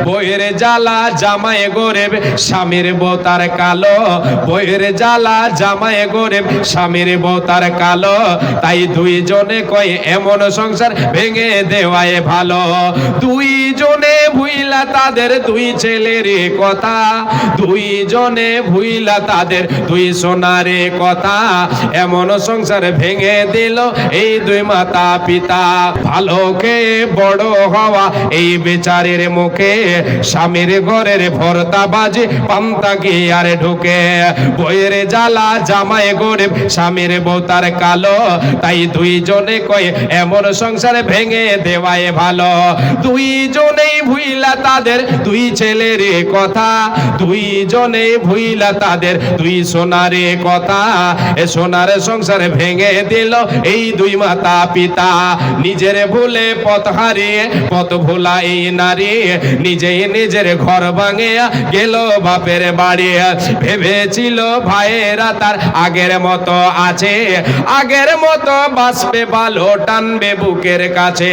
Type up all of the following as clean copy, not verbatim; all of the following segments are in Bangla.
বইয়ের জ্বালা জামায় গরিব, স্বামীর বউ তার কালো। বইয়ের জ্বালা জামায় গরিব, স্বামীর বউ তার কালো। তাই দুইজনে কয় এমন সংসার ভেঙে দেওয়ায় ভালো। দুইজনে ভুইলা তাদের দুই ছেলের কথা, দুইজনে ভুইলা তাদের দুই সোনার কথা। এমন সংসার ভেঙে দিল এই দুই মাতা পিতা। ভালোকে বড় হওয়া এই বেচারের মুখে, স্বামীর ঘরের ভর্তা বাজে পান্তা কি আর ঢুকে। বইয়ের জ্বালা জামায় গরিব, স্বামীর বউ তার কালো। তাই দুইজনে কয় এমন সংসার ভেঙে দেওয়ায় ভালো। দুইজনেই ভুইলা তাদের দুই ছেলের কথা, দুইজনেই ভুইলা তাদের দুই সোনার কথা। এ সোনার সংসার ভেঙে দিল এই দুই মাতা পিতা। নিজের ভুলে পথ হারিয়ে পথ ভোলা এই নারী, নিজেই নিজের ঘর ভাঙিয়া গেল বাপের বাড়ি। ভেবেছিল ভাইয়েরা তার আগের মতো আছে, আগের মতো বাঁচবে ভালো টানবে বুকের কাছে।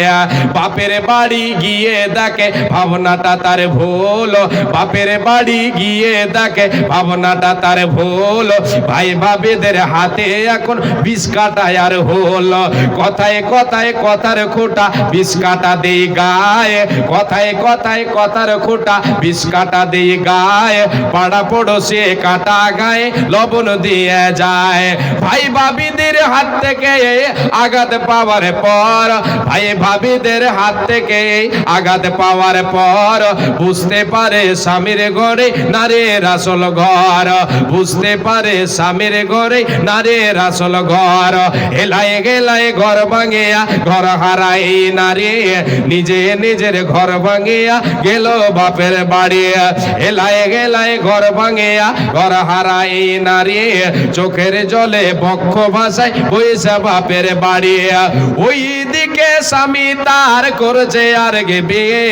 বাপের বাড়ি গিয়ে দেখে ভাবনাটা তার ভুল, বাপের বাড়ি গিয়ে দেখে ভাবনাটা তার ভুল। ভাই ভাবিদের হাতে এখন বিষ কাটা আর হল। কথায় কথায় কথার খোঁটা বিষ কাটা দেই গায়ে, কথায় কথায় কথার খোঁটা বিষ কাটা দেই গায়ে। পাড়া পড়োশে কাটা গায়ে লবণ দিয়ে যায়। ভাই ভাবিদের হাত থেকে আঘাত পাওয়ার পর, ভাই ভাবিদের হাত থেকে আঘাত পাওয়ার পর বুঝতে পারে স্বামীর ঘরে নারীর আসল ঘর, বুঝতে পারে স্বামীর ঘরে নারীর আসল ঘর। হেলায় গেলায় ঘর ভাঙিয়া ঘর হারাই নারী, নিজে নিজের ঘর ভাঙিয়া গেল বাপের বাড়ি। হেলায় গেলায় ঘর ভাঙিয়া ঘর হারাই নারী, চোখের জলে বক্ষ ভাষায় বইসা বাপের বাড়ি। ওই দিকে স্বামী তার করছে আর গে বিয়ে,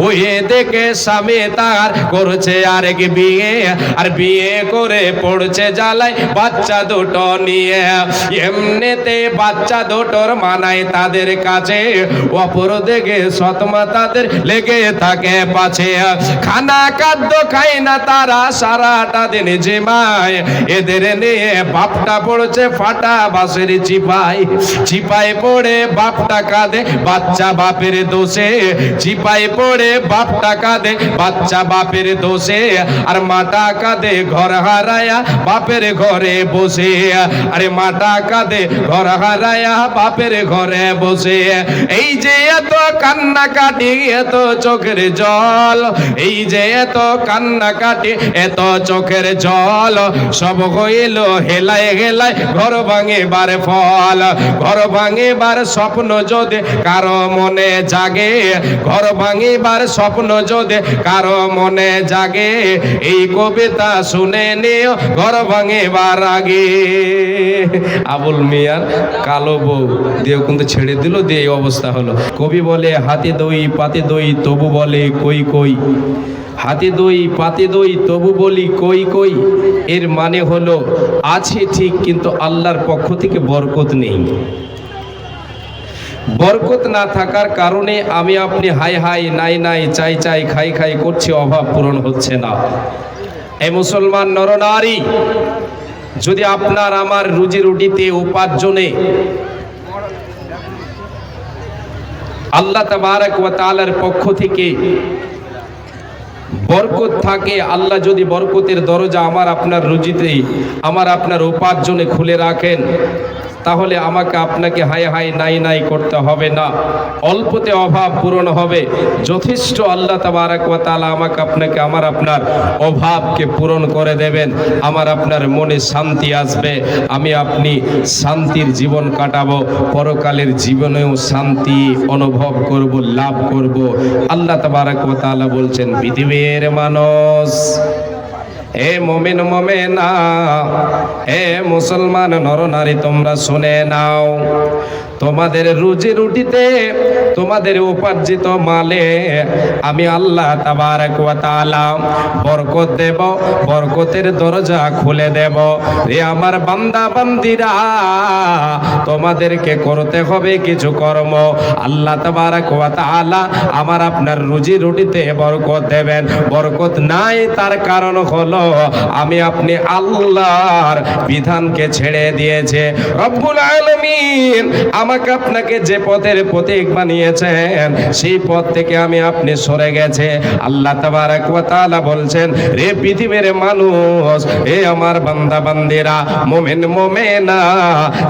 ওই দিকে স্বামী তার করছে আর গে বিয়ে। আর বিয়ে করে পড়ছে জ্বালায় বাচ্চা দুটো নিয়ে। এমনিতে বাচ্চা দুটোর মানায় তাদের কাছে, অপর দিকে সৎমা তাদের লেগে থাকে পাছে। খানা খাদ্য খায় না তারা সারাটা দিন জিমায়, এদের নিয়ে বাপটা পড়ছে ফাটা বাঁশের চিপায়। চিপায় পড়ে বাপটা কাঁদে বাচ্চা বাপের দোষে, চিপায় পড়ে বাপটা কাঁদে বাচ্চা বাপের দোষে। আর মাটা কাঁদে ঘর হারায়া বাপের ঘরে বসে, আরে মাটা কাঁদে ঘর হারায়া বাপের ঘরে বসে। এই যে এত কান্না কাটি এত চোখের জল, এই যে এত কান্না কাটি এত চোখের জল, সব হইল হেলায় হেলায় ঘর ভাঙিবার ফল। ঘর ভাঙিবার স্বপ্ন যদি কারো মনে জাগে, ঘর ভাঙিবার স্বপ্ন যদি কারো মনে জাগে, এই কবিতা শুনে নিও ঘর ভাঙিবার আগে। আবুল মিয়ার কালো বউ দিয়ে কিন্তু ছেড়ে দিল, দিয়ে এই অবস্থা হলো। কবি বলে হাতে দই পাতে দই তবু বলে কই কই, হাতে দই পাতে দই তবু বলি কই কই। এর মানে হলো আছে ঠিক কিন্তু আল্লাহর পক্ষ থেকে বরকত নেই। বরকত না থাকার কারণে আমি আপনি হাই হাই নাই নাই চাই চাই খাই খাই করছি, অভাব পূরণ হচ্ছে না। এই মুসলমান নরনারী, যদি আপনার আমার রুজি রুটিতে উপার্জনে আল্লাহ তাবারক ওয়া তাআলার পক্ষ থেকে বরকত থাকে, আল্লাহ যদি বরকতের দরজা আমার আপনার রুজিতে আমার আপনার উপার্জনে খুলে রাখেন, তাহলে আমাকে আপনাকে হাই হাই নাই নাই করতে হবে না। অল্পতে অভাব পূরণ হবে যথেষ্ট। আল্লাহ তাবারক ওয়া তাআলা আমাকে আপনাকে আমার আপনার অভাবকে পূরণ করে দেবেন। আমার আপনার মনে শান্তি আসবে, আমি আপনি শান্তির জীবন কাটাবো, পরকালের জীবনেও শান্তি অনুভব করব, লাভ করব। আল্লাহ তাবারক ওয়া তাআলা বলছেন, পৃথিবীর মানুষ, হে মুমিন মুমিনা, হে মুসলমান নরনারী, তোমরা শুনে নাও, তোমাদের রুজি রুটিতে তোমাদের উপার্জিত মালে আমি আল্লাহ তাবারক ওয়া তাআলা বরকত দেব, বরকতের দরজা খুলে দেব। রে আমার বান্দা বান্দিরা, তোমাদেরকে করতে হবে কিছু কর্ম। আল্লাহ তাবারক ওয়া তাআলা আমার আপনার রুজি রুটিতে বরকত দেবেন। বরকত নাই তার কারণ হলো আমি আপনি আল্লাহর বিধানকে ছেড়ে দিয়েছে। রব্বুল আলামিন আমাকে আপনাকে যে পথের প্রতীক বানিয়েছেন সেই পথ থেকে আমি আপনি সরে গেছে। আল্লাহ তাবারক ওয়া তাআলা বলছেন, রে পৃথিবীর মানুষ, এ আমার বান্দা বান্দিরা, মুমিন মুমিনা,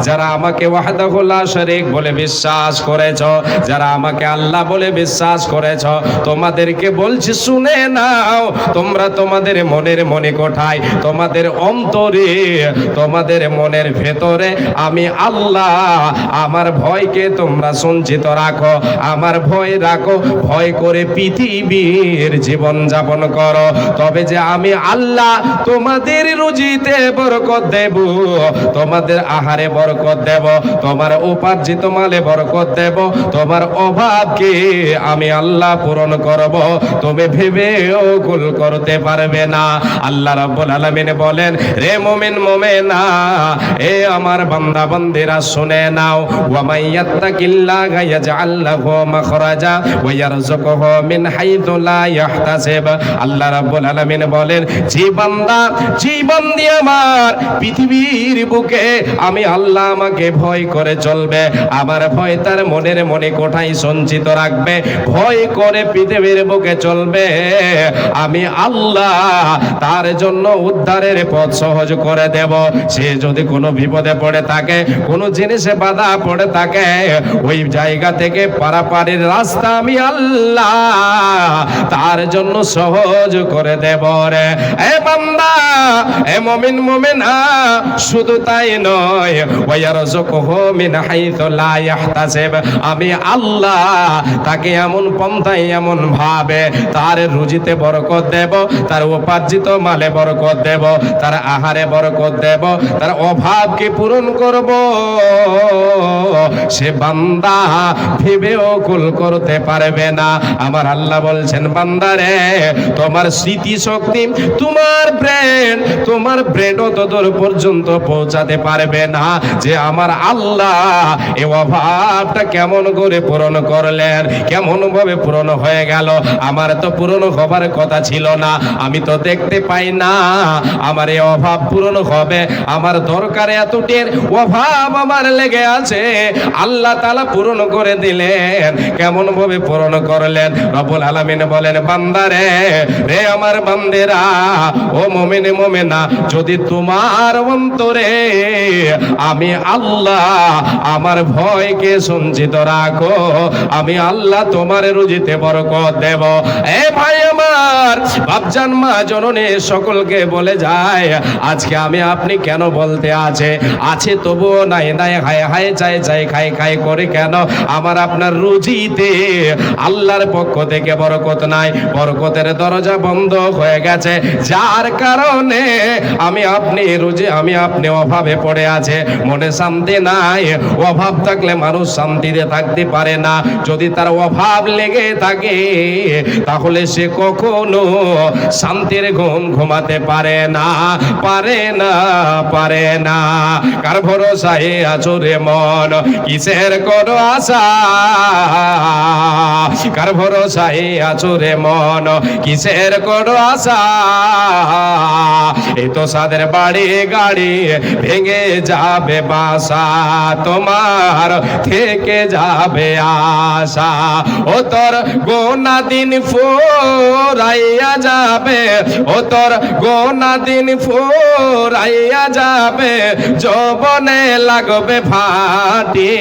যারা আমাকে ওয়াহদাহু লা শারীক বলে বিশ্বাস করেছ, যারা আমাকে আল্লাহ বলে বিশ্বাস করেছ, তোমাদেরকে বলছি শুনে নাও। তোমরা তোমাদের মনে কোঠায়, তোমাদের অন্তরে, তোমাদের মনের ভেতরে আমি আল্লাহ আমার ভয়কে তোমরা সঞ্চিত রাখো, আমার ভয় রাখো। ভয় করে পৃথিবীর জীবন যাপন করো, তবে যে আমি আল্লাহ তোমাদের রুজিতে বরকত দেব, তোমাদের আহারে বরকত দেব, তোমার উপার্জিত মালে বরকত দেব, তোমার অভাবকে আমি আল্লাহ পূরণ করব। তুমি ভেবেও কুল করতে পারবে না। আল্লাহ রাব্বুল আলামিন বলেন, রে মুমিন মুমিনা, এ আমার বান্দা বান্দিরা শুনে নাও। ওয়া মাইয়াত্তাকিল্লাহা ইয়াজআল লাহু মাখরাজা ওয়া ইয়ারযুকুহু মিন হাইথু লা ইয়াহতাসিব। আল্লাহ রাব্বুল আলামিন বলেন, যে বান্দা, যে বান্দি আমার পৃথিবীর বুকে আমি আল্লাহ আমাকে ভয় করে চলবে, আমার ভয় তার মনে কোঠায় সঞ্চিত রাখবে, ভয় করে পৃথিবীর বুকে চলবে, আমি আল্লাহ তার জন্য উদ্ধারের পথ সহজ করে দেব। সে যদি কোনো বিপদে পড়ে থাকে, কোনো জিনিসে বাধা পড়ে থাকে, ওই জায়গা থেকে পারাপারের রাস্তা আমি আল্লাহ তার জন্য সহজ করে দেব। রে এ বান্দা, এ মুমিন মুমিনা, শুধু তাই নয়, ওয়া ইয়ারযুকুহু মিন হাইথু লা ইয়াহতাসিব, আমি আল্লাহ তাকে এমন পন্থায় এমন ভাবে তার রুজিতে বরকত দেব, তার উপার্জিত মালে বরকত দেব, তার আহারে বরকত দেব, তার অভাবকে পূরণ করব। সে বান্দা ভেবেও কুল করতে পারবে না। আমার আল্লাহ বলছেন, বান্দারে, তোমার স্মৃতি শক্তি, তোমার ব্রেনও ততদূর পর্যন্ত পৌঁছাতে পারবে না যে আমার আল্লাহ এই অভাবটা কেমন করে পূরণ করলেন, কেমন ভাবে পূরণ হয়ে গেল। আমার তো পূরণ হবার কথা ছিল না, আমি তো দেখতে পাই না আমার এই অভাব পূরণ হবে। আমার দরকার এতটের অভাব আমার লেগে আছে, আল্লাহ তাআলা পূরণ করে দিলেন। কেমন ভাবে পূরণ করলেন? রব্বুল আলামিন বলেন, বান্দারে, রে আমার বান্দেরা, ও মুমিন মুমিনা, যদি তোমার অন্তরে আমি আল্লাহ আমার ভয়কে সঞ্চিত রাখো, আমি আল্লাহ তোমার রুজিতে বরকত দেব। এ ভাই আমার, বাপজান মা জননী সকলকে বলে যায়, আজকে আমি আপনি কেন বলতে আছে তবুও নাই হায় হায় চাই খাই করে কেন? আমার আপনার রুজিতে আল্লাহর পক্ষ থেকে বরকত নাই, বরকতের দরজা বন্ধ হয়ে গেছে, যার কারণে আমি আপনি অভাবে পড়ে আছে, মনে শান্তি নাই। অভাব থাকলে মানুষ শান্তিতে থাকতে পারে না। যদি তার অভাব লেগে থাকে তাহলে সে কখনো শান্তির ঘুম ঘুমাতে পারে না। কার ভরসায় আছো রে মন, কিসের করো আশা? কার ভরসায় আছো রে মন, কিসের করো আশা? এই তো সাদের বাড়ি গাড়ি ভেঙে যাবে বাসা, তোমার থেকে যাবে আশা। ও তোর গোনা দিন ফুরাইয়া যাবে, ও তোর গোনা দিন ফুরাইয়া যাবে, যৌবনে লাগবে ফাটি।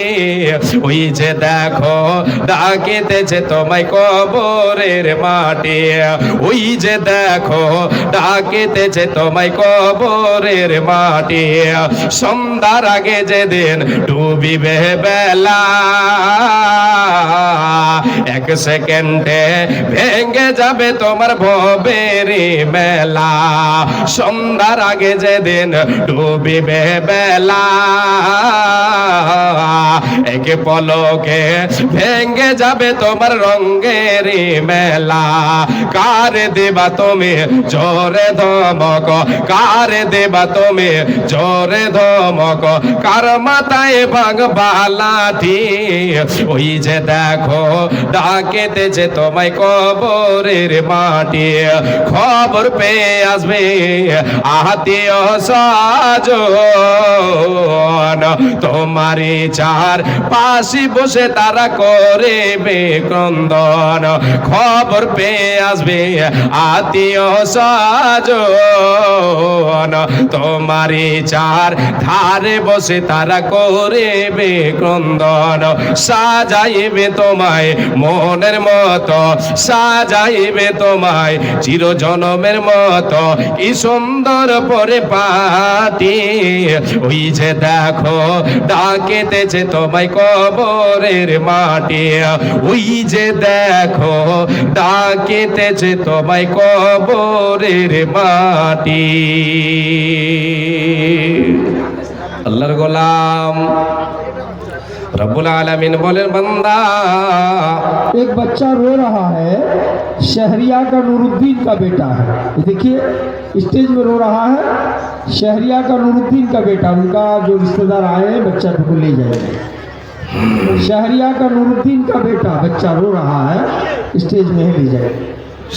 ওই যে দেখো ডাকিতেছে তোমায় কবরের মাটি, ওই যে দেখো ডাকিতেছে তোমায় কবরের মাটি। সন্ধ্যার আগে যেদিন ডুবিবে বেলা, এক সেকেন্ডে ভেঙে যাবে তোমার ভয় হবে রে বেলা, সন্ধ্যার আগে যেদিন ডুবিবে বেলা, একে পলকে ভেঙ্গে যাবে তোমার রঙের মেলা। কার দেবা তুমি জোরে ধমক, কার দেবা তুমি জোরে ধমক, কার মাথায় ভাঙবা লাঠি, ওই যে দেখো ডাকেতেছে তোমায় কবরের মাটি। খবর পেয়ে আসবে আত্মীয় স্বজন, তোমারই চার পাশে বসে তারা করবে ক্রন্দন। খবর পেয়ে আসবে আত্মীয় স্বজন, তোমারই চার ধারে বসে তারা করবে ক্রন্দন। সাজাইবে তোমায় মনের মতো, সাজাইবে তোমায় চিরজনমের মতো, কি সুন্দর পরে পাটি, ওই যে দেখো ডাকেতেছে তোমায় কবরের মাটি, ওই যে দেখো ডাকেতেছে তোমায় কবরের মাটি। আল্লাহর গোলাম रब्बुल आलमीन बोले बंदा। एक बच्चा रो रहा है, शहरिया का नूरुद्दीन का बेटा है। ये देखिए स्टेज में रो रहा है, शहरिया का नूरुद्दीन का बेटा, उनका जो रिश्तेदार आए हैं बच्चा को ले जाएंगे। शहरिया का नूरुद्दीन का बेटा बच्चा रो रहा है, स्टेज में ही ले जाएंगे।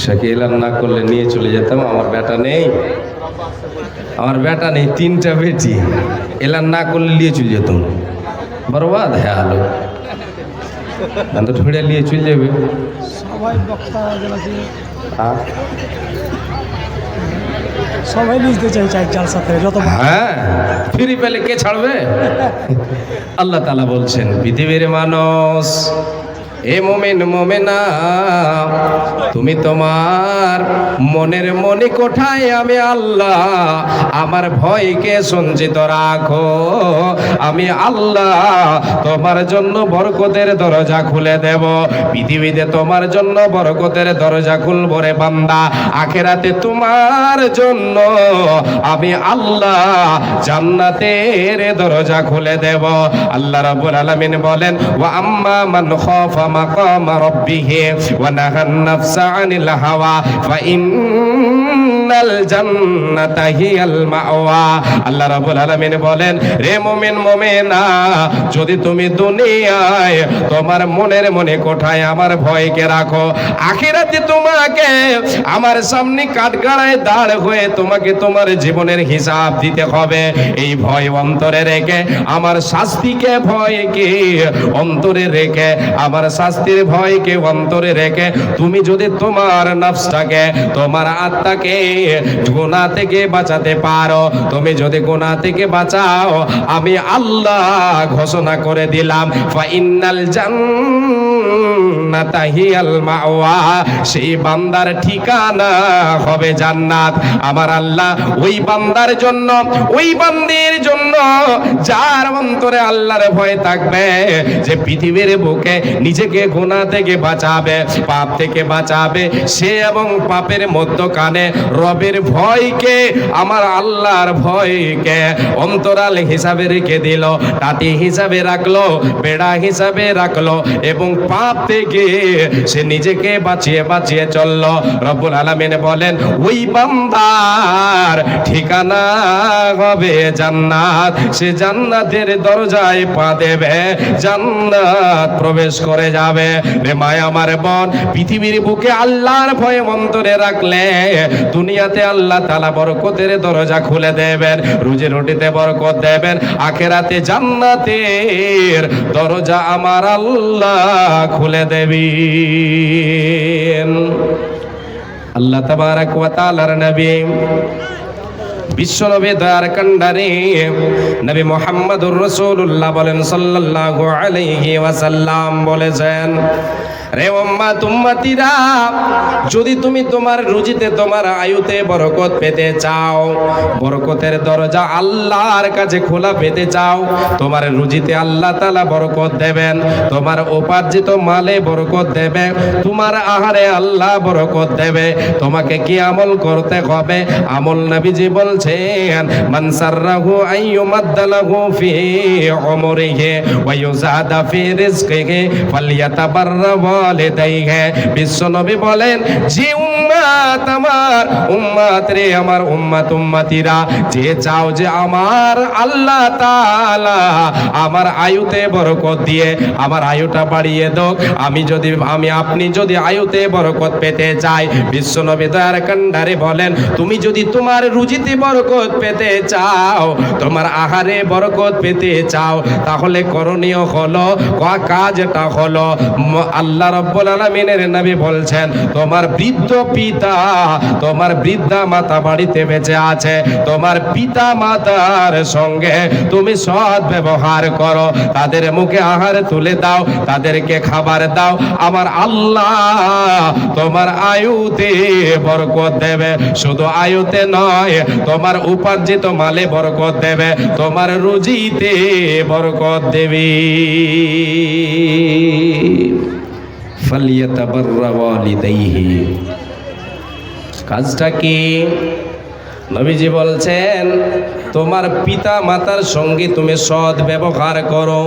শাকিল না করলে নিয়ে চলে যেতাম, আমার বেটা নেই, আমার বেটা নেই, তিনটা বেটি, এলান না করলে নিয়ে চলে যেতাম। बर्बाद है आलो तो ढूंढे लिए चल जाबे সবাই বক্তা हाँ সবাই লিখতে চাই চাই জালসাতে যত হ্যাঁ ফ্রি পেলে কে ছাড়বে আল্লাহ তাআলা বলছেন পৃথিবীর মানুষ এ মুমিন মুমিনা তুমি তোমার মনের মনি কোঠায় আমি আল্লাহ আমার ভয়কে সঞ্চিত রাখো আমি আল্লাহ তোমার জন্য বরকতের দরজা খুলে দেব পৃথিবীতে তোমার জন্য বরকতের দরজা খুলবো রে বান্দা আখিরাতে তোমার জন্য আমি আল্লাহ জান্নাতের দরজা খুলে দেব আল্লাহ রাব্বুল আলামিন বলেন ওয়া আম্মা মান খাফা মাকাম রাব্বিহি ওয়া নাহান নাফসা আনিল হাওয়া ফা ইন্নাল জান্নাতা হিয়াল মাওয়া আল্লাহ রাব্বুল আলামিন বলেন রে মুমিন মুমিনা যদি তুমি দুনিয়ায় তোমার মনের মনে কোঠায় আমার ভয়কে রাখো আখিরাতে তোমাকে আমার সামনে কাঠগড়ায় দাঁড় হয়ে তোমাকে তোমার জীবনের হিসাব দিতে হবে এই ভয় অন্তরে রেখে আমার শাস্তিকে ভয়কে অন্তরে রেখে আমার শাস্তির ভয়কে অন্তরে রেখে তুমি যদি তোমার নফসটাকে তোমার আত্মাকে গুনাহ থেকে বাঁচাতে পারো তুমি যদি গুনাহ থেকে বাঁচাও আমি আল্লাহ ঘোষণা করে দিলাম ফা ইন্নাল জান্নাতা হিয়াল মাওয়া সেই বান্দার ঠিকানা হবে জান্নাত আমার আল্লাহ ওই বান্দার জন্য ওই বান্দির জন্য যার অন্তরে আল্লাহর ভয় থাকবে যে পৃথিবীর বুকে নিজেকে গুনাহ থেকে বাঁচাবে পাপ থেকে বাঁচাবে সে এবং পাপের মধ্যখানে রবের ভয়কে আমার আল্লাহর ভয়কে অন্তরাল হিসাবে রেখে দিল টাটি হিসাবে রাখলো বেড়া হিসাবে রাখলো এবং পাপ থেকে সে নিজেকে বাঁচিয়ে বাঁচিয়ে চললো রব্বুল আলামিন বলেন ওই বান্দার ঠিকানা হবে জান্নাত সে জান্নাতের দরজায় পা দেবে জান্নাত প্রবেশ করে যাবে রে মায়া আমার বোন পৃথিবীর বুকে আল্লাহর ভয় অন্তরে রাখলে দুনিয়াতে আল্লাহ তাআলা বরকতের দরজা খুলে দেবেন রুজি রুটিতে বরকত দেবেন আখিরাতে জান্নাতের দরজা আমার আল্লাহ খুলে দেবেন আল্লাহ তাবারক ওয়া তাআলার নবী বিশ্বনবী দয়ার কান্ডারে নবী মুহাম্মদুর রাসূলুল্লাহ বলেন সাল্লাল্লাহু আলাইহি ওয়াসাল্লাম বলেছেন রে উম্মাত উম্মতিরা, যদি তুমি তোমার রুজিতে তোমার আয়ুতে বরকত পেতে চাও, বরকতের দরজা আল্লাহর কাছে খোলা পেতে চাও, তোমার রুজিতে আল্লাহ তাআলা বরকত দেবেন, তোমার উপার্জিত মালে বরকত দেবে, তোমার আহারে আল্লাহ বরকত দেবে। তোমাকে কি আমল করতে হবে? আমল নবীজি বলছেন, মান সাররাহু আইয়ুমাদ্দালাহু ফি উমরিহি ওয়া ইউযাদা ফি রিজকিহি ফালইয়াতাবাররা ওয়ালিদাইহি। বিশ্বনবী বলেন, যে উম্মত আমার উম্মত রে, আমার উম্মত উম্মতিরা, যে চাও যে আমার আল্লাহ তাআলা আমার আয়ুতে বরকত দিয়ে আমার আয়ুটা বাড়িয়ে দাও, আমি আপনি যদি আয়ুতে বরকত পেতে চাই, বিশ্বনবী দয়ার কান্ডারে বলেন, তুমি যদি তোমার রুজিতে বরকত পেতে চাও, তোমার আহারে বরকত পেতে চাও, তাহলে করণীয় হলো, কাজটা হলো, আল্লাহ রাব্বুল আলামিনের নবী বলছেন, তোমার বৃদ্ধ পিতা, তোমার বৃদ্ধা মাতা বাড়িতে বেঁচে আছে, তোমার পিতা মাতার সঙ্গে তুমি সৎ ব্যবহার করো, তাদের মুখে আহার তুলে দাও, তাদেরকে খাবার দাও, আমার আল্লাহ তোমার আয়ুতে বরকত দেবে। শুধু আয়ুতে নয়, তোমার উপার্জিত মালে বরকত দেবে, তোমার রুজিতে বরকত দেবে। ফালিয়াতাবাররা ওয়ালিদাইহি। কাজটা কি? নবীজি বলছেন, তোমার পিতা মাতার সঙ্গে তুমি সৎ ব্যবহার করো,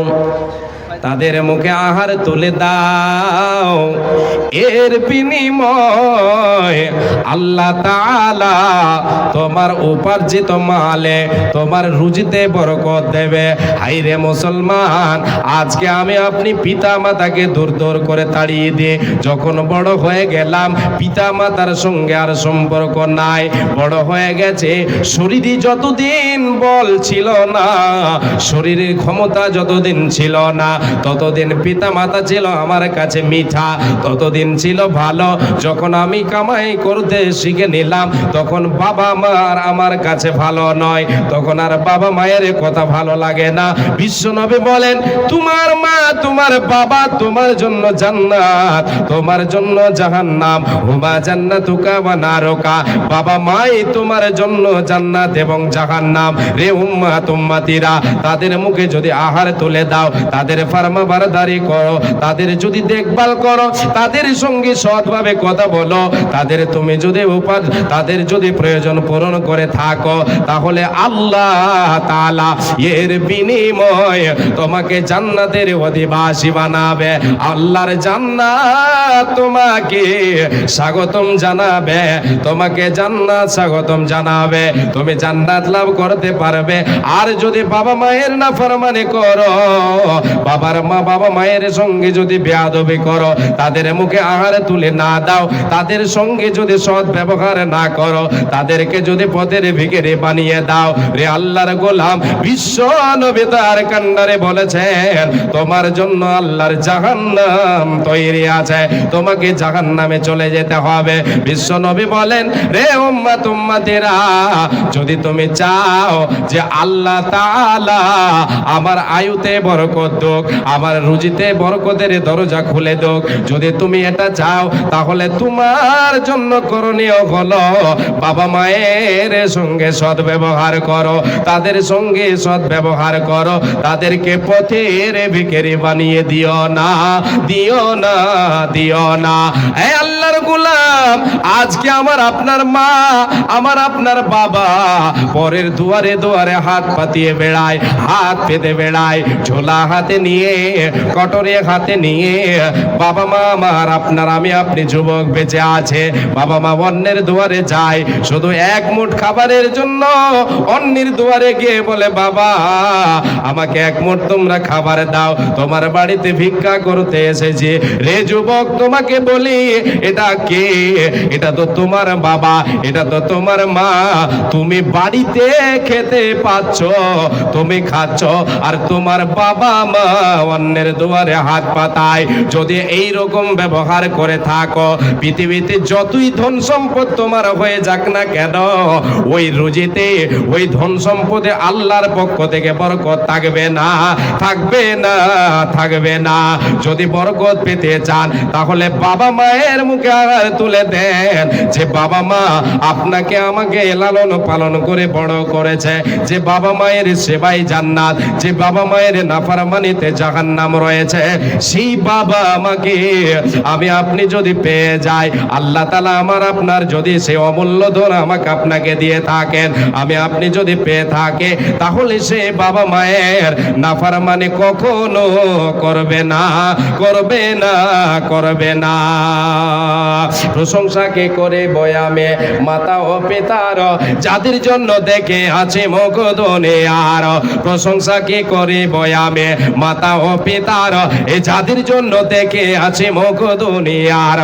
তাদের মুখে আহার তুলে দাও, এর বিনিময় আল্লাহ তাআলা তোমার উপার্জিত মালে তোমার রুজিতে বরকত দেবে। হাইরে মুসলমান, আজকে আমি আপনি পিতা মাতাকে দূর দূর করে তাড়িয়ে দিয়ে যখন বড় হয়ে গেলাম, পিতা মাতার সঙ্গে আর সম্পর্ক নাই, বড় হয়ে গেছে, শরীরে যতদিন বল ছিল না, শরীরের ক্ষমতা যতদিন ছিল না, ততদিন পিতা মাতা ছিল আমার কাছে মিঠা, ততদিন ছিল ভালো। যখন আমি কামাই করতে শিখে নিলাম, তখন বাবা মা আর আমার কাছে ভালো নয়, তখন আর বাবা মায়ের কথা ভালো লাগে না। বিশ্বনবী বলেন, তোমার মা তোমার বাবা তোমার জন্য জান্নাত, তোমার জন্য জাহান্নাম, হুমা জান্নাতুকা ওয়া নারুকা। বাবা মাই তোমার জন্য জান্নাত এবং জাহান্নাম। রে উম্মাত উম্মতিরা, তাদের মুখে যদি আহার তুলে দাও, তাদের ফারমাবারদারি করো, তাদের যদি দেখভাল করো, তাদের সঙ্গে সৎভাবে কথা বলো, তাদের তুমি যদি তাদের যদি প্রয়োজন পূরণ করে থাকো, তাহলে আল্লাহ তাআলা এর বিনিময়ে তোমাকে জান্নাতের অধিবাসী বানাবে। আল্লাহর জান্নাত তোমাকে স্বাগতম জানাবে, তোমাকে জান্নাত স্বাগতম জানাবে, তুমি জান্নাত লাভ করতে পারবে। আর যদি বাবা মায়ের নাফরমানি করো, বাবা মায়ের সঙ্গে যদি বেয়াদবি করো, তাদের মুখে আহার তুলে না দাও, তাদের সঙ্গে যদি সৎ ব্যবহার না করো, তাদেরকে যদি পথের ভিখারি বানিয়ে দাও, রে আল্লাহর গোলাম, বিশ্ব নবী তার কান্ডারে বলেছেন, তোমার জন্য আল্লাহর জাহান্নাম তৈরি আছে, তোমাকে জাহান্নামে চলে যেতে হবে। বিশ্ব নবী বলেন, রে উম্মাত উম্মতিরা, যদি তুমি চাও যে আল্লাহ তাআলা আমার আয়ুতে বরকত দোক, আমার রুজিতে বরকতের দরজা খুলে দোক, যদি তুমি এটা চাও, তাহলে তোমার জন্য করণীয় হলো, বাবা মায়ের সঙ্গে সৎ ব্যবহার করো, তাদের সঙ্গে সৎ ব্যবহার করো, তাদেরকে পথের ভিখারি বানিয়ে দিও না, দিও না, দিও না। হে আল্লাহর গোলাম, আজকে আমার আপনার মা, আমার আপনার বাবা পরের দুয়ারে দুয়ারে হাত পাতিয়ে বেড়ায়, হাত পেতে বেড়ায়, ঝোলা হাতে নিয়ে, কটরে হাতে নিয়ে। বাবা মা আমার আপনার, আমি আপনি যুবক বেঁচে আছে, বাবা মা অন্যের দুয়ারে যায় শুধু এক মুঠ খাবারের জন্য, অন্যের দুয়ারে গিয়ে বলে, বাবা আমাকে এক মুঠ তোমরা খাবার দাও, তোমার বাড়িতে ভিক্ষা করতে এসেছি। রে যুবক, তোমাকে বলি, এটা কে? এটা তো তোমার বাবা, এটা তো তোমার মা, তুমি বাড়িতে খেতে পাচ্ছ, তুমি খাচ্ছ, আর তোমার বাবা মা অন্যের দুয়ারে হাত পাতায়। যদি এই রকম ব্যবহার করে থাকো, পৃথিবীতে যতই ধন সম্পদ তোমার হয়ে যাক না কেন, ওই রুজিতে, ওই ধন সম্পদে আল্লাহর পক্ষ থেকে বরকত থাকবে না, থাকবে না, থাকবে না। যদি বরকত পেতে চান তাহলে বাবা মায়ের মুখে আঘাত তুলে দেন যে বাবা মা আপনাকে আমাকে লালন পালন করে বড় করেছে, যে বাবা মায়ের সেবাই জান্নাত, যে বাবা মায়ের নাফরমানিতে জাহান্নাম রয়েছে, সেই বাবা আমাকে আমি আপনি যদি পেয়ে যাই, আল্লাহ তাআলা আমার আপনার যদি সে অমূল্য ধন আমাকে আপনাকে দিয়ে থাকেন, আমি আপনি যদি পেয়ে থাকে, তাহলে সে বাবা মায়ের নাফরমানি কখনো করবে না, করবে না, করবে না। প্রশংসা কে করে বয়ামে মাতা ও পিতার, যাদের জন্য দেখে আছে মুখ দুনিয়ার। প্রশংসা কে করে বয়ামে মাতা ও পিতার, এ যাদের জন্য দেখে আছে মুখ দুনিয়ার।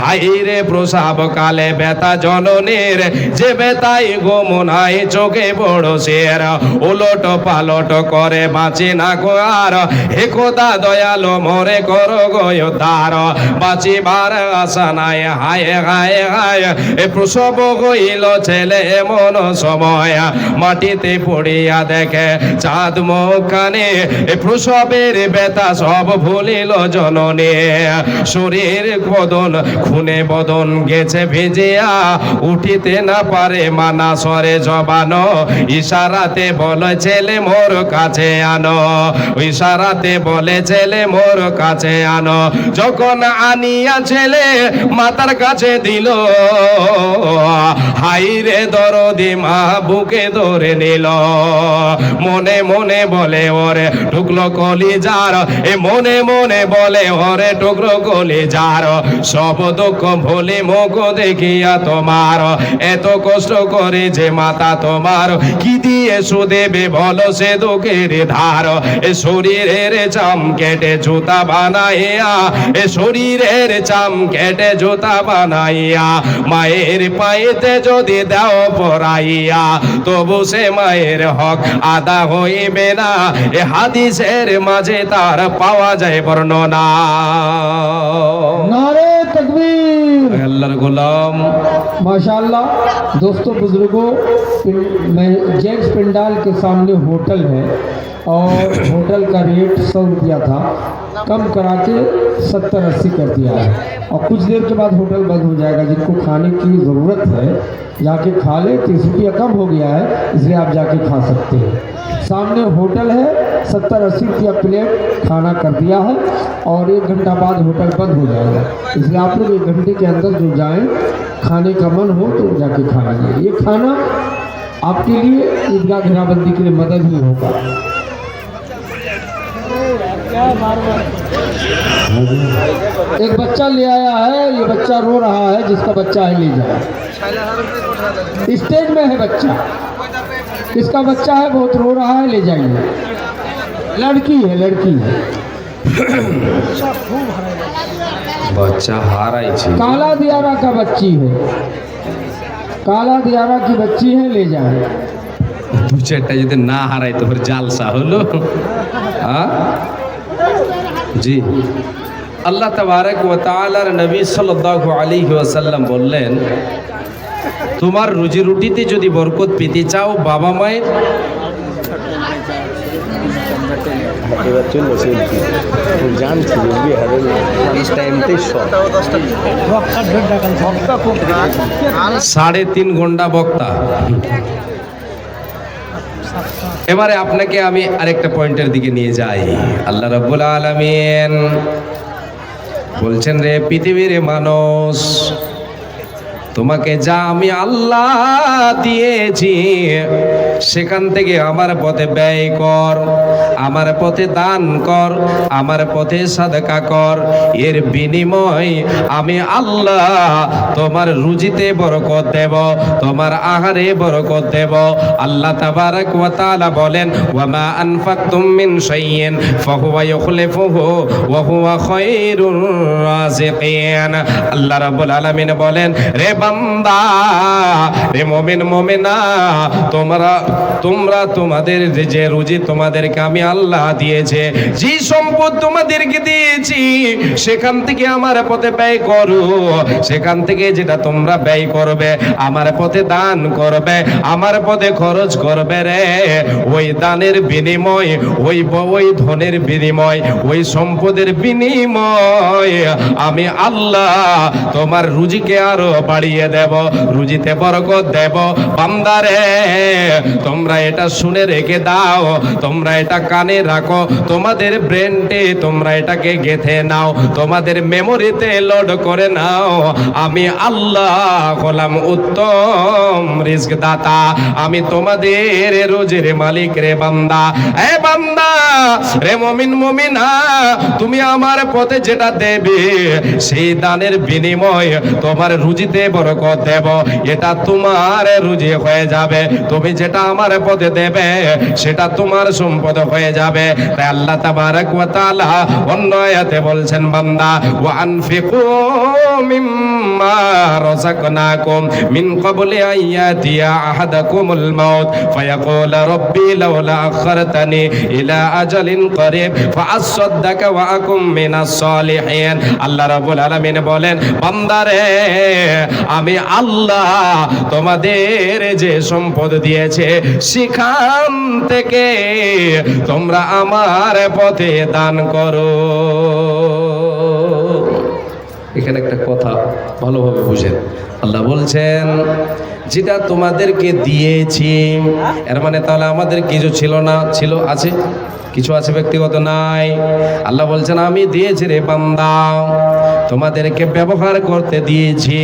হাইরে প্রসাব কালে ব্যথা জননীর, যে ব্যথাই গোমনাই চোখে বড় শের। উলট পালট করে বাঁচে না গো আর, হে খোদা দয়ালো মরে করো গোয়দার। বাঁচিবার আশা নাই হায় হায় হায়, এ প্রসব হইল ছেলে এমন সময়, মাটিতে পড়িয়া দেখে চাঁদ মুখখানে। এ প্রসবের ব্যথা সব ভুলিল জননী, শরীর বদন খুনে বদন গেছে ভিজিয়া, উঠিতে না পারে মানা সরে জবানো। ইশারাতে বলে ছেলে মোর কাছে আনো, ইশারাতে বলে ছেলে মোর কাছে আনো। যখন আনিয়া ছেলে মাতার কাছে দিল, হাইরে দরদি মা বুকে ধরে নিল। মনে মনে বলে ওরে ঢুকলো কলিজার, এ মনে মনে বলে ওরে ঢুকলো কলিজার। সব দুঃখ ভুলে মুখ দেখিয়া তোমার, এত কষ্ট করে যে মাতা তোমার, কি দিয়ে সুদেবে বলো সে দুঃখের ধার। এ শরীরের চাম কেটে জুতা বানাইয়া, এ শরীরের চাম কেটে জুতা বানাইয়া, মায়ের পায়েতে যদি দাও পরাইয়া, তবু সে মায়ের হক আদা হইবে না। এ হাদিসের মাঝে তার পাওয়া যায় বর্ণনা। नारे तकबीर। আল্লাহর গোলাম। माशाल्लाह। दोस्तों बुजुर्गों, जेंट्स पिंडाल के सामने होटल है और होटल का रेट 100 रुपया था, कम करा के 70-80 कर दिया है। और कुछ देर के बाद होटल बंद हो जाएगा। जिनको खाने की ज़रूरत है जाके खा ले, 30 रुपया कम हो गया है, इसलिए आप जाके खा सकते हैं। सामने होटल है, 70-80 रुपया प्लेट खाना कर दिया है और 1 घंटा बाद होटल बंद हो जाएगा। इसलिए आप लोग 1 घंटे के अंदर जो जाएं, खाने का मन हो तो जाके खा लीजिए। ये खाना आपके लिए ईदगाह घेराबंदी के लिए मदद ही होगा। एक बच्चा ले आया है, ये बच्चा रो रहा है, जिसका बच्चा है ले जाए। स्टेज में है बच्चा, किसका बच्चा है बहुत रो रहा है, ले जाइए। लड़की है, लड़की है। बच्चा हाराइছে, काला दियारा का बच्ची है, काला दियारा की बच्ची है, ले जाए। দু চারটা যদি না হারাই তো ফের জালসা হলো। জি, আল্লাহ তাবারক ওয়া তাআলার নবী সাল্লাল্লাহু আলাইহি ওয়াসাল্লাম বললেন, তোমার রুজি রুটিতে যদি বরকত পেতে চাও, বাবা মায়ের এবার চললো সেলফি খুব জানছি বুঝবি হারের টাইমতেই সব 3.5 ঘন্টা বক্তা। এবারে আপনাকে আমি আরেকটা পয়েন্টের দিকে নিয়ে যাই। আল্লাহ রাব্বুল আলামিন বলছেন, রে পৃথিবীর মানুষ, তোমাকে যা আমি আল্লাহ দিয়েছি সেখান থেকে আমার পথে ব্যয় কর, আমার পথে দান কর, আমার পথে সাদকা কর। এর বিনিময় আমি আল্লাহ তোমার রুজিতে বরকত দেব, তোমার আহারে বরকত দেব। আল্লাহ তাবারক ওয়া তাআলা বলেন, ওয়া মা আনফাকতুম মিন শাইইন ফাহুয়া ইউখলিফুহু ওয়া হুয়া খায়রুর রাযিকিন। আল্লাহ রাব্বুল আলামিন বলেন, রে বান্দা, রে মুমিন মুমিনা, তোমরা তোমাদের যে রুজি তোমাদেরকে আমি আল্লাহ দিয়েছে, যে সম্পদ তোমাদেরকে দিয়েছি সেখান থেকে আমার পথে ব্যয় করো। সেখান থেকে যেটা তোমরা ব্যয় করবে, আমার পথে দান করবে, আমার পথে খরচ করবে রে, ওই দানের বিনিময়, ওই ধনের বিনিময়, ওই সম্পদের বিনিময় আমি আল্লাহ তোমার রুজিকে আরো বাড়িয়ে দেব, রুজিতে বরকত দেব। বান্দারে তোমরা এটা শুনে রেখে দাও, তোমরা এটা কানে রাখো, তোমাদের ব্রেনটে তোমরা এটাকে গেঁথে নাও, তোমাদের মেমোরিতে লোড করে নাও। আমি আল্লাহ হলাম উত্তম রিজক দাতা, আমি তোমাদের রোজের মালিক রে বান্দা। এ বান্দা রে মুমিন মুমিনা, তুমি আমার পথে যেটা দেবে সেই দানের বিনিময় তোমার রুজিতে বরকত দেব, এটা তোমার রুজি হয়ে যাবে। তুমি যেটা আমার পথে দেবে সেটা তোমার সম্পদ হয়ে যাবে। তাই আল্লাহ তাবারক ওয়া তাআলা অন্য আয়াতে বলছেন, বান্দা ওয়া আনফিকু মিম্মা রাযাকনাকুম মিন ক্বাবলি আইয়াতিয়া আহাদাকুমুল মাউত ফায়াকুল রাব্বি লাউলা আখারতানি ইলা আজালিন করিব ফাআসাদদাকা ওয়া আকুম মিনাস সালিহিন। আল্লাহ রাব্বুল আলামিন বলেন, বান্দারে আমি আল্লাহ তোমাদের যে সম্পদ দিয়েছে সেখান থেকে তোমরা আমার পথে দান করো। এখানে একটা কথা ভালোভাবে বুঝেন। আল্লাহ বলছেন যেটা তোমাদেরকে দিয়েছি, এর মানে তাহলে আমাদের কিছু ছিল না? ছিল, আছে, কিছু আছে, ব্যক্তিগত নাই। আল্লাহ বলছেন আমি দিয়েছি রে বান্দা, তোমাদেরকে ব্যবহার করতে দিয়েছি,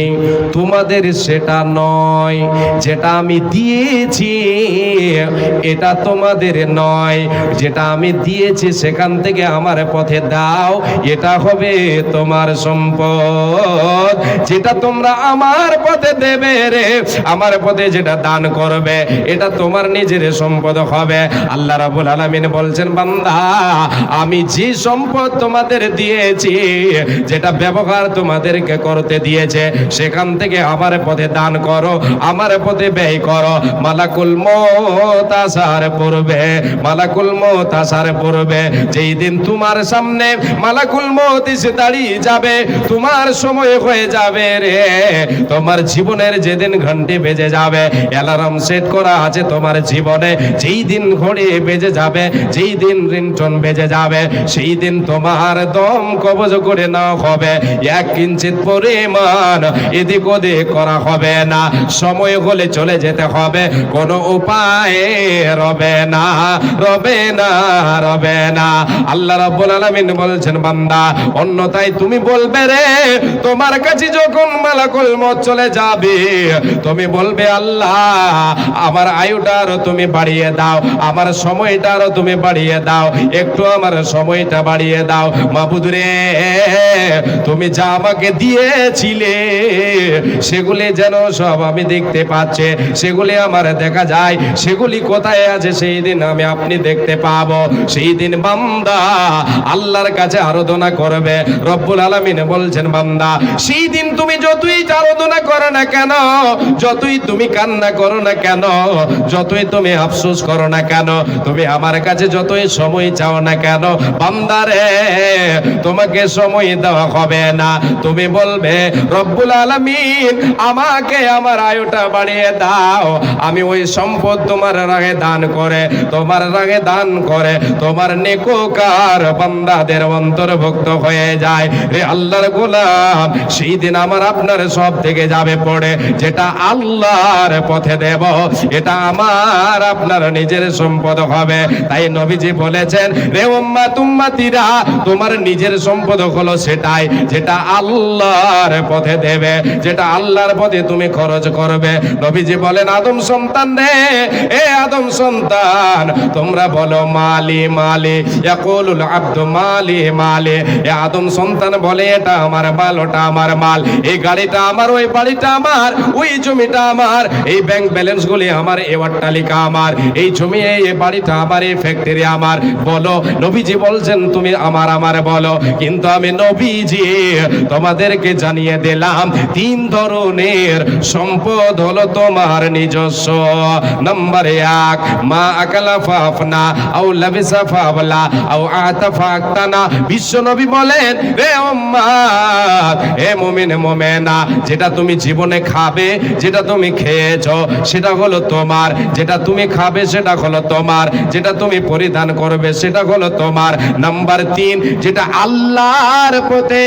তোমাদের সেটা নয়। যেটা আমি দিয়েছি এটা তোমাদের নয়, যেটা আমি দিয়েছি সেখান থেকে আমার পথে দাও, এটা হবে তোমার সম্পদ। যেটা তোমরা আমার পথে দেবে রে, আমার পথে যেটা দান করবে এটা তোমার নিজের সম্পদ হবে। আল্লাহ রাব্বুল আলামিন বলছেন, বান্দা আমি যে সম্পদ তোমাদের দিয়েছি, যেটা ব্যবহার তোমাদেরকে করতে দিয়েছে সেখান থেকে আমার পথে দান করো, আমার পথে ব্যয় করো। মালাকুল মউত আসার পূর্বে, মালাকুল মউত আসার পূর্বে যেই দিন তোমার সামনে মালাকুল মউত এসে দাঁড়িয়ে যাবে, তোমার সময় হয়ে যাবে রে, তোমার জীবনের যেদিন ঘন্টি বেজে যাবে, অ্যালার্ম সেট করা আছে তোমার জীবনে, যেই দিন ঘড়ি বেজে যাবে, যেই দিন রিংটোন বেজে যাবে, সেই দিন তোমার দম কবজ করে নেওয়া হবে। এক কিঞ্চিত পরিমাণ এদিক ওদিক করা হবে না, সময় হলে চলে যেতে হবে, কোনো উপায় রবে না, রবে না, রবে না। আল্লাহ রাব্বুল আলামিন বলছেন, বান্দা অন্যথায় তুমি বলবে রে, তোমার কাছে যখন মালাকুল মউত চলে যাবে তুমি বলবে, আল্লাহ আমার আয়ুটা আরো তুমি বাড়িয়ে দাও, আমার সময়টা আরো তুমি বাড়িয়ে দাও, একটু আমার সময়টা বাড়িয়ে দাও। মাবুদ রে, তুমি যা আমাকে দিয়েছিলে সেগুলি যেন সব আমি দেখতে পাচ্ছি, সেগুলি আমার দেখা যায়, সেগুলি কোথায় আছে সেই দিন আমি আপনি দেখতে পাবো। সেই দিন বান্দা আল্লাহর কাছে আরাধনা করবে। রব্বুল আলামিন বলছেন, বান্দা সেই দিন তুমি যতই আরাধনা করো না কেন, যতই তুমি কান্না করো না কেন, যতই তুমি আফসোস করো না কেন, তুমি আমার কাছে যতই সময় চাও না কেন, বান্দারে তোমাকে সময় দেওয়া হবে না। তুমি বলবে, রব্বুল আলামিন আমাকে আমার আয়ুটা বাড়িয়ে দাও, আমি ওই সম্পদ তোমার রাগে দান করে, তোমার রাগে দান করে তোমার নেককার বান্দাদের অন্তর্ভুক্ত হয়ে যায় রে আল্লাহর গোলাম। সেই দিন আমার আপনার সব থেকে যাবে পড়ে, যেটা আল্লাহর পথে দেব এটা আমার আপনার নিজের সম্পদ হবে। তাই নবীজি বলেছেন, রে উম্মাত উম্মাতিরা, তোমার নিজের সম্পদ হলো সেটাই যেটা আল্লাহর পথে দেবে, যেটা আল্লাহর পথে তুমি খরচ করবে। নবীজি বলেন, আদম সন্তান রে, এ আদম সন্তান, তোমরা বলো মালি মালি, ইয়াকুলুল আব্দু মালি মালি। এ আদম সন্তান বলে, এটা আমার মাল, ওটা আমার মাল, এই গাড়িটা আমার, ওই বাড়িটা আমার, ওই জমিটা আমার, এই ব্যাংক ব্যালেন্স গুলি আমার, এই অট্টালিকা আমার, এই জমি এই বাড়িটা আমার, এই ফ্যাক্টরি আমার। আমার বলো। নবীজি বলছেন তুমি আমার বলো, কিন্তু আমি নবীজি তোমাদেরকে জানিয়ে দিলাম তিন ধরনের সম্পদ হলো তোমার নিজস্ব। নাম্বার এক, মা আকালা ফাফনা আও লাবিসা ফাবলা আও আতাফা আক্তানা। বিশ্ব নবী বলেন, রে উম্মত, হে মুমিন মুমিনা, যেটা তুমি জীবনে খাবে, যেটা তুমি খেয়েছো সেটা হলো তোমার, যেটা তুমি খাবে সেটা হলো তোমার, যেটা তুমি পরিধান করবে সেটা হলো তোমার। নাম্বার তিন, যেটা আল্লাহর পথে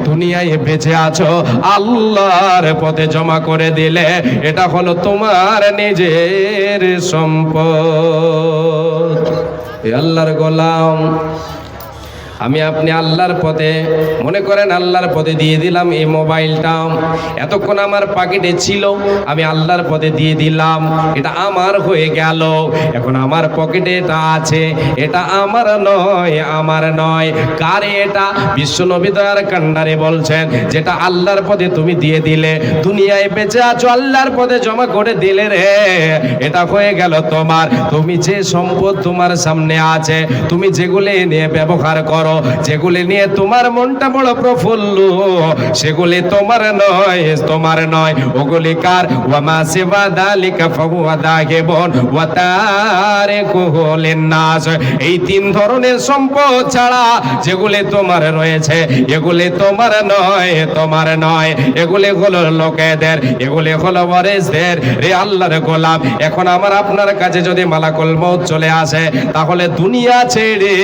দুনিয়ায় বেঁচে আছো, আল্লাহর পথে জমা করে দিলে এটা হলো তোমার নিজের সম্পদ। এ আল্লাহর গোলাম, আমি আপনি আল্লাহর পথে, মনে করেন আল্লাহর পথে দিয়ে দিলাম এই মোবাইলটা, এতক্ষণ আমার পকেটে ছিল, আমি আল্লাহর পথে দিয়ে দিলাম, এটা আমার হয়ে গেল। এখন আমার পকেটে এটা আছে, এটা আমার নয়, আমার নয়। কার এটা? বিশ্বনবী দয়ার কান্ডারে বলছেন, যেটা আল্লাহর পথে তুমি দিয়ে দিলে, দুনিয়ায় বেঁচে আছো আল্লাহর পথে জমা করে দিলে রে, এটা হয়ে গেল তোমার। তুমি যে সম্পদ তোমার সামনে আছে, তুমি যেগুলি নিয়ে ব্যবহার করো, যেগুলি নিয়ে তোমার মনটা বড় প্রফুল্ল, সেগুলি তোমার নয়, তোমার নয়, ওগুলি কার? ওয়ামা সিওয়া যালিকা ফাহুয়া দাহিবুন ওয়া তারিকুহু লিন-নাস। এই তিন ধরনের সম্পদ ছাড়া যেগুলি তোমার রয়েছে, এগুলি তোমার নয়, তোমার নয়, এগুলি হলো লোকেদের, এগুলি হলো ওয়ারিসদের। রে আল্লাহর গোলাম, এখন আমার আপনার কাছে যদি মালাকুল মউত চলে আসে, তাহলে দুনিয়া ছেড়ে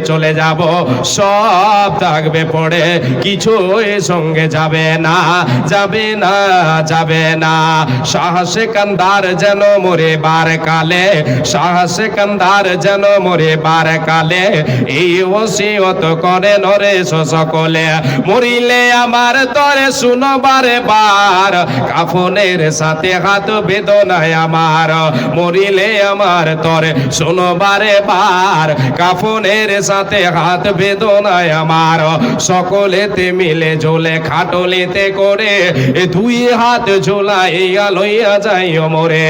চলে যাব, সব থাকবে পড়ে, কিছুই সঙ্গে যাবে না, যাবে না, যাবে না। শাহ সেকান্দার যেন মরে বার কালে, শাহ সেকান্দার যেন মরে বার কালে, এই ওসিয়ত করে নরে সকলে, মরিলে আমার তরে শুনবারে বার, কাফনের সাথে হাত বেদনায় আমার, মরিলে আমার তরে শুনবারে বার, কাফনের সাথে হাত বেদনায় আমার, সকলেতে মিলে ঝোলে খাটলিতে করে দুই হাত ঝোলাইয়া লইয়া যাইও মোরে,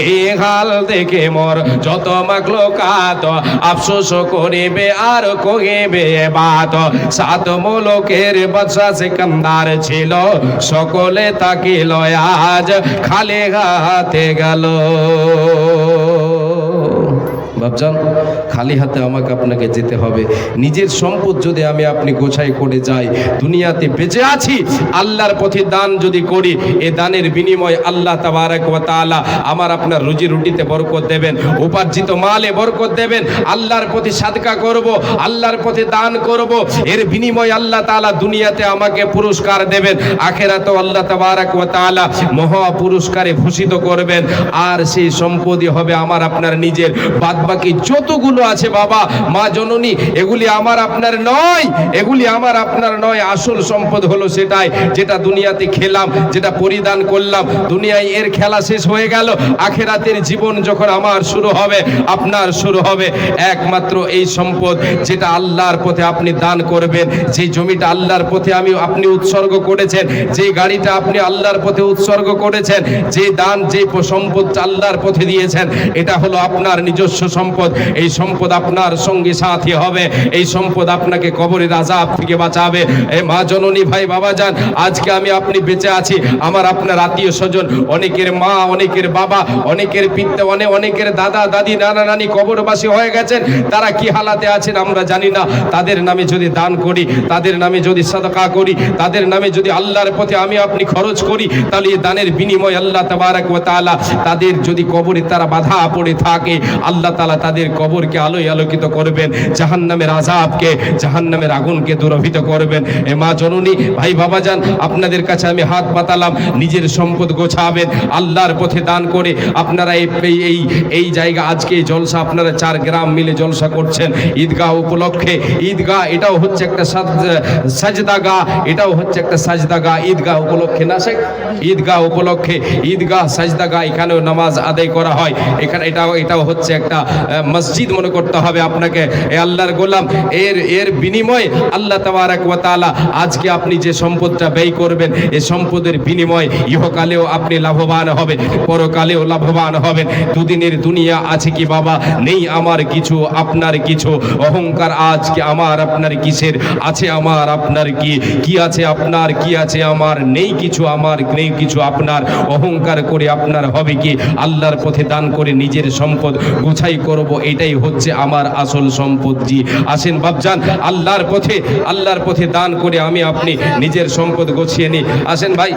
এই হাল দেখে মোর যত মাগলো কাত, আফসোস করিবে আর কহিবে বাত। সাত মুলুকের বাদশা সিকান্দার ছিল, সকলে তাকিল আজ খালি হাতে গেল। ভাবজান, খালি হাতে আমাকে আপনাকে যেতে হবে। নিজের সম্পদ যদি আমি আপনি গোছাই করে যাই, দুনিয়াতে বেঁচে আছি, আল্লাহর পথে দান যদি করি, এ দানের বিনিময় আল্লাহ তাবারক ওয়া তাআলা আমার আপনার রুজি রুটিতে বরকত দেবেন, উপার্জিত মালে বরকত দেবেন। আল্লাহর পথে সাদকা করব, আল্লাহর পথে দান করব, এর বিনিময় আল্লাহ তাআলা দুনিয়াতে আমাকে পুরস্কার দেবেন, আখিরাতেও আল্লাহ তাবারক ওয়া তাআলা মহা পুরস্কারে ভূষিত করবেন। আর সেই সম্পদই হবে আমার আপনার নিজের। বাকি যতগুলো আছে বাবা, মা জননী, এগুলি আমার আপনার নয়, এগুলি আমার আপনার নয়। আসল সম্পদ হলো সেটাই, যেটা দুনিয়াতে খেলাম, যেটা পরিধান করলাম, দুনিয়ায় এর খেলা শেষ হয়ে গেল, আখিরাতের জীবন যখন আমার শুরু হবে, আপনার শুরু হবে। একমাত্র এই সম্পদ যেটা আল্লাহর পথে আপনি দান করবেন, যে জমিটা আল্লাহর পথে আপনি উৎসর্গ করেছেন, যে গাড়িটা আপনি আল্লাহর পথে উৎসর্গ করেছেন, যে দান, যে সম্পদ আল্লাহর পথে দিয়েছেন, এটা হলো আপনার নিজস্ব সম্পদ। এই সম্পদ আপনার সঙ্গী সাথী হবে, এই সম্পদ আপনাকে কবরের আযাব থেকে বাঁচাবে। এ মা জননী, ভাই বাবা যান, আজকে আমি আপনি বেঁচে আছি, আমার আপনার আত্মীয় স্বজন, অনেকের মা, অনেকের বাবা, অনেকের পিতা, অনেকের দাদা দাদি, নানা নানি কবরবাসী হয়ে গেছেন। তারা কি হালাতে আছেন আমরা জানি না। তাদের নামে যদি দান করি, তাদের নামে যদি সাদকা করি, তাদের নামে যদি আল্লাহর পথে আমি আপনি খরচ করি, তাহলে এই দানের বিনিময় আল্লাহ তাবারক ওয়া তাআলা তাদের যদি কবরে তারা বাধা পড়ে থাকে, আল্লাহ তাআলা তাদের কবরকে আলোয় আলোকিত করবেন, জাহান্নামের আযাবকে, জাহান্নামের আগুনকে দূরভূত করবেন। এ মা জননী, ভাই বাবা যান, আপনাদের কাছে আমি হাত পাতালাম, নিজের সম্পদ গোছাবেন, আল্লাহর পথে দান করে। আপনারা এই জায়গা, আজকে এই জলসা, আপনারা 4 গ্রাম মিলে জলসা করছেন ঈদগাহ উপলক্ষে। ঈদগাহ এটাও হচ্ছে একটা সাজদাগাহ, এটাও হচ্ছে একটা সাজদাগাহ ঈদগাহ উপলক্ষে না শেখ? ঈদগাহ উপলক্ষে ঈদগাহ সাজদাগাহ, এখানেও নামাজ আদায় করা হয়। এখানে এটাও হচ্ছে একটা মসজিদ মনে করতে হবে আপনাকে। এ আল্লাহর গোলাম, এর বিনিময়ে আল্লাহ তাবারাক ওয়া তাআলা আজকে আপনি যে সম্পদটা ব্যয় করবেন, এই সম্পদের বিনিময়ে ইহকালেও আপনি লাভবান হবেন, পরকালেও লাভবান হবেন। দুদিনের দুনিয়া আছে কি বাবা? নেই আমার কিছু, আপনার কিছু। অহংকার আজকে আমার আপনার কিসের? আছে আমার আপনার কি আছে আপনার, কি আছে আমার? নেই কিছু আমার, নেই কিছু আপনার। অহংকার করে আপনার হবে কি? আল্লাহর পথে দান করে নিজের সম্পদ গোছাই করব, এটাই হচ্ছে আমার আসল সম্পদ। জি আসেন বাপজান, আল্লাহর পথে দান করে আমি আপনি নিজের সম্পদ গোছিয়ে নিই। আসেন ভাই।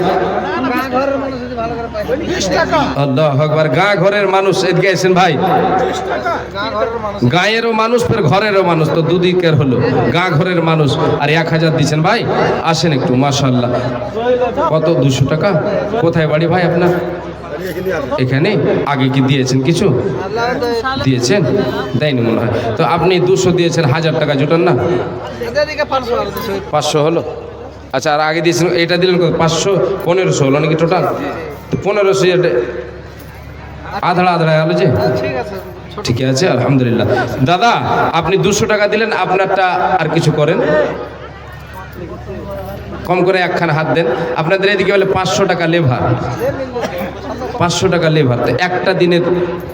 আল্লাহু আকবার। গাঁ ঘরের মানুষ এদিকে আসেন ভাই। গাঁয়েরও মানুষ ফের ঘরেরও মানুষ, তো দুদিকের হলো। গাঁ ঘরের মানুষ আর 1000 দিচ্ছেন ভাই। আসেন একটু, মাশাআল্লাহ। কত? 200 টাকা। কোথায় বাড়ি ভাই আপনার? এখানে। আগে কি দিয়েছেন কিছু? দিয়েছেন? দেয়নি মনে হয়। তো আপনি 200 দিয়েছেন, 1000 টাকা জোটান না? 500 হলো। আচ্ছা, আর আগে দিয়েছেন এটা দিলেন কত? 500, 1500 হলো নাকি টোটাল? 1500 আধা গেল যে। ঠিক আছে, আলহামদুলিল্লাহ। দাদা আপনি 200 টাকা দিলেন, আপনারটা আর কিছু করেন, কম করে একখানা হাত দেন। আপনাদের এদিকে বলে 500 টাকা লেভার, 500 টাকা লেভার। তো একটা দিনের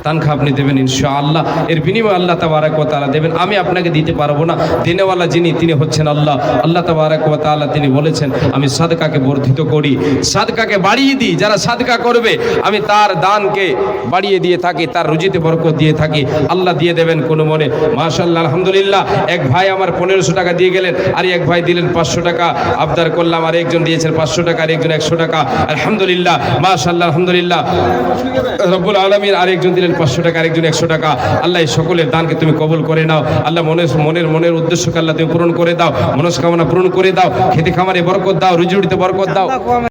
তানখা আপনি দেবেন ইনশাআল্লাহ। এর বিনিময়ে আল্লাহ তাবারাক ওয়া তাআলা দেবেন, আমি আপনাকে দিতে পারবো না। দেনেওয়ালা যিনি, তিনি হচ্ছেন আল্লাহ। আল্লাহ তাবারাক ওয়া তাআলা তিনি বলেছেন, আমি সাদকাকে বর্ধিত করি, সাদকাকে বাড়িয়ে দিই। যারা সাদকা করবে আমি তার দানকে বাড়িয়ে দিয়ে থাকি, তার রুজিতে বরকত দিয়ে থাকি। আল্লাহ দিয়ে দেবেন কোনো মনে। মাশাআল্লাহ, আলহামদুলিল্লাহ। এক ভাই আমার 1500 টাকা দিয়ে গেলেন, আর এক ভাই দিলেন 500 টাকা। আবদার করলাম, আর একজন দিয়েছেন 500 টাকা, আর একজন 100 টাকা। আলহামদুলিল্লাহ, মাশাআল্লাহ, আলহামদুলিল্লাহ। রব্বুল আলামিন আরেকজন দিলেন 500 টাকা, আরেকজন 100 টাকা। আল্লাহ এই সকলের দানকে তুমি কবুল করে নাও। আল্লাহ মনের উদ্দেশ্যকে আল্লাহ তুমি পূরণ করে দাও, মনস্কামনা পূরণ করে দাও, খেতে খামারে বরকত দাও, রুজি রুটিতে বরকত দাও।